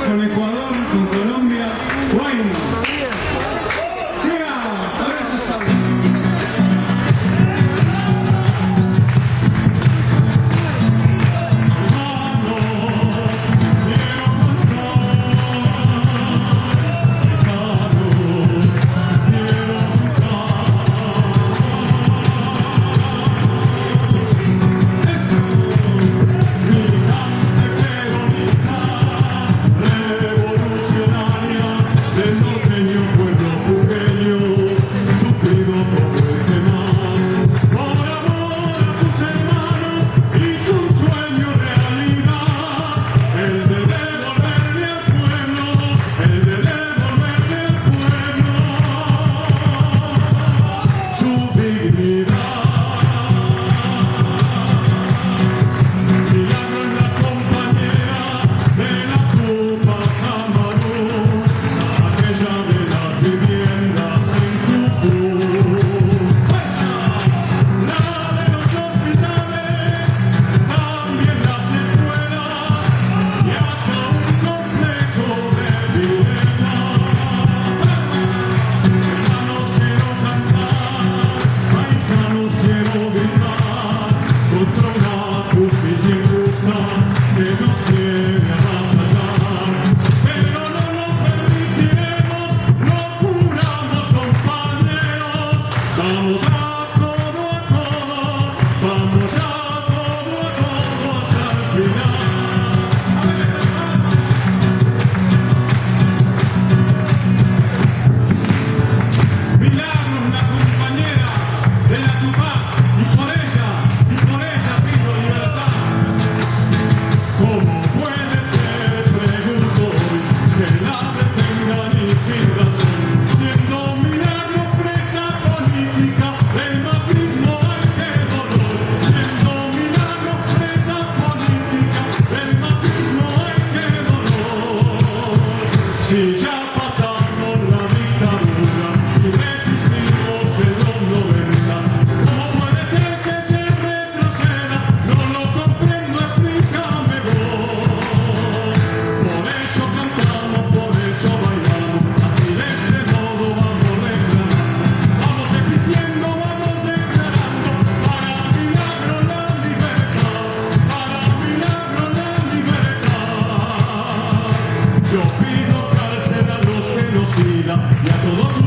con Ecuador, con Colombia, Guayno. Llega, ahora ya estamos. Si ya pasamos la dictadura y resistimos en los 90, ¿cómo puede ser que se retroceda? No lo comprendo, explícame vos. Por eso cantamos, por eso bailamos, así de este modo vamos reclamando, vamos exigiendo, vamos declarando, para milagro la libertad, para milagro la libertad. Yo pido y a todos